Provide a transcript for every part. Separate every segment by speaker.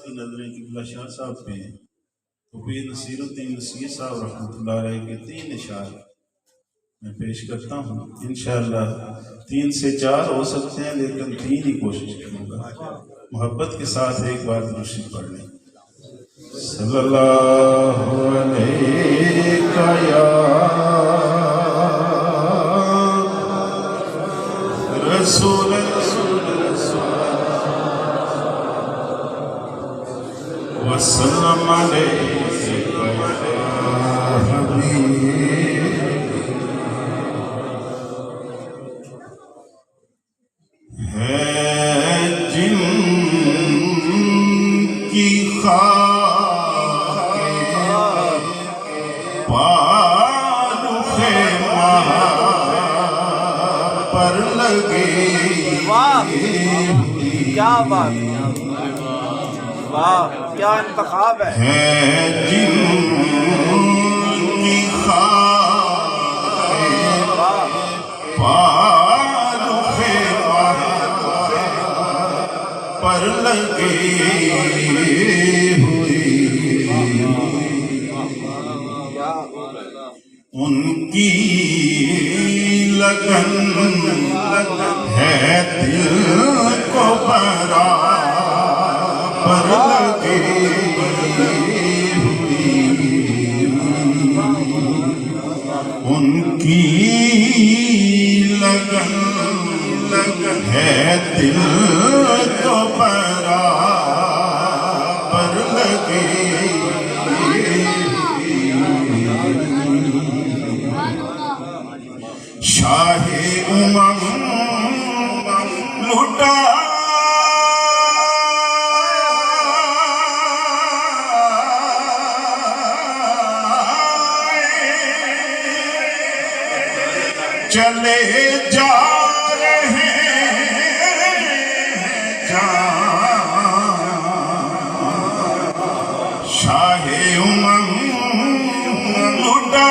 Speaker 1: کی نظریں قبلہ شاہ صاحب پہ ہیں تو پھر نصیر الدین نصیر صاحب رحمۃ اللہ علیہ کے 3 اشعار میں پیش کرتا ہوں. انشاءاللہ 3 سے 4 ہو سکتے ہیں لیکن 3 ہی کوشش کروں گا. محبت کے ساتھ ایک بار درود پڑھ لیں. صلی اللہ علیہ یا رسول وسلم علیہ یا حبیب. ہے جن کی خاک پالخ ماہ پر لگی.
Speaker 2: واہ کیا بات ہے، واہ کیا انتخاب
Speaker 1: ہے جن کی خاک پالخ پر لگی ہوئی. ان کی لگن ہے دل کو برابر لگی ہوئی. ان کی لگن ہے دل کو برابر لگی. شاہ لٹا چلے جا رہے شاہ لٹا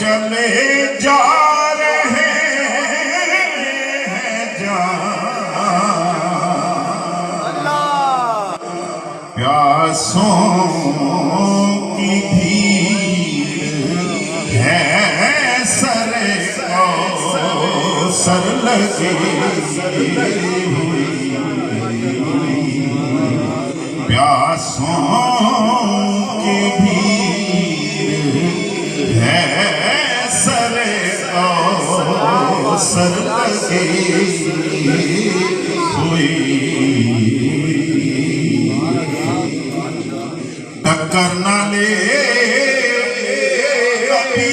Speaker 1: چلے جا رہے ہیں پیاسوں کی بھیڑ ہے سر لگی ہوئی. پیاسوں کی بھیڑ ہے سر لگی ہوئی. ٹکر نہ لے کبھی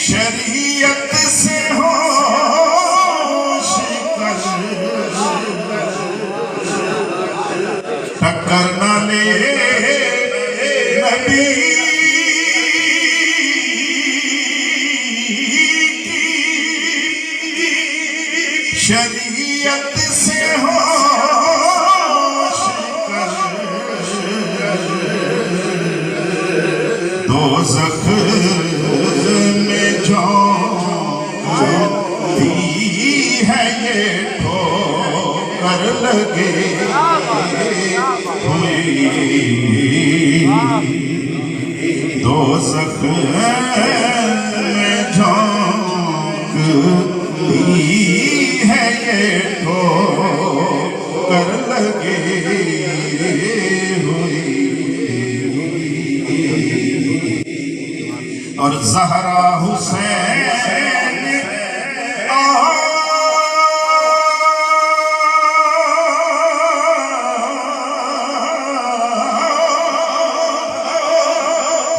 Speaker 1: شریعت سے ہو ٹکر نہ لے نبی شریعت سے ہو دوزخ میں جھونکتی ہے یہ ٹھوکر لگی ہوئی. دوزخ میں جھونکتی ہے یہ ٹھوکر لگی ہوئی. اور زہرا حسین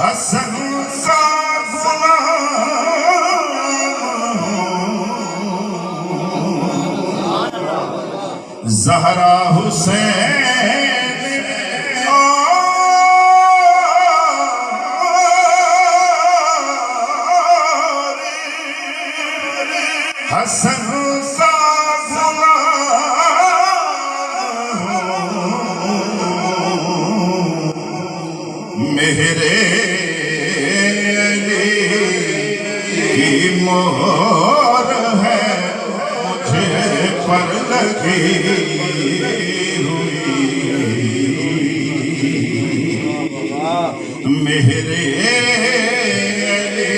Speaker 1: حسن کا غلام زہرا حسین حسن سا میرے علی کی مہر ہے مجھے پر لگی ہوئی میرے علی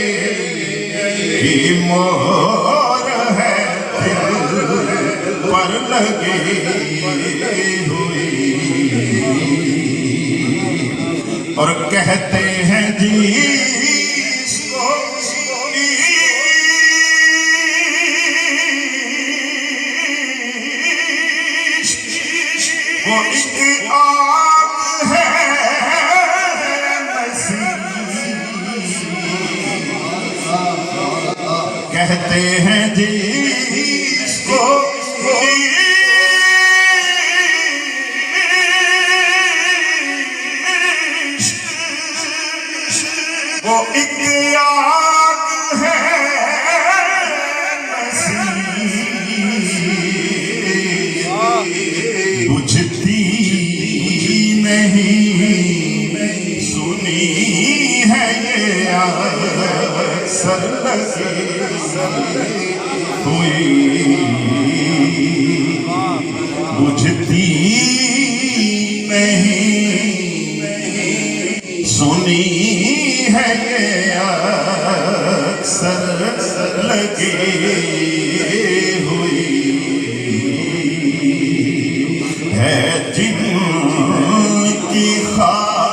Speaker 1: کی مہر ہے دل پر لگی ہوئی اور کہتے ہیں جی اس کو وہ ایک آگ ہے کہتے ہیں جی اس کو وہ ایک آگ ہے بجھتی نہیں سنی ہے یہ اکثر لگی ہوئی بجھتی نہیں سنی ہے یہ اکثر لگی ہوئی ہے جن کی خاک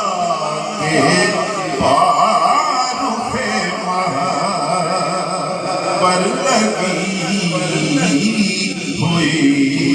Speaker 1: پارخ پر لگی ہوئی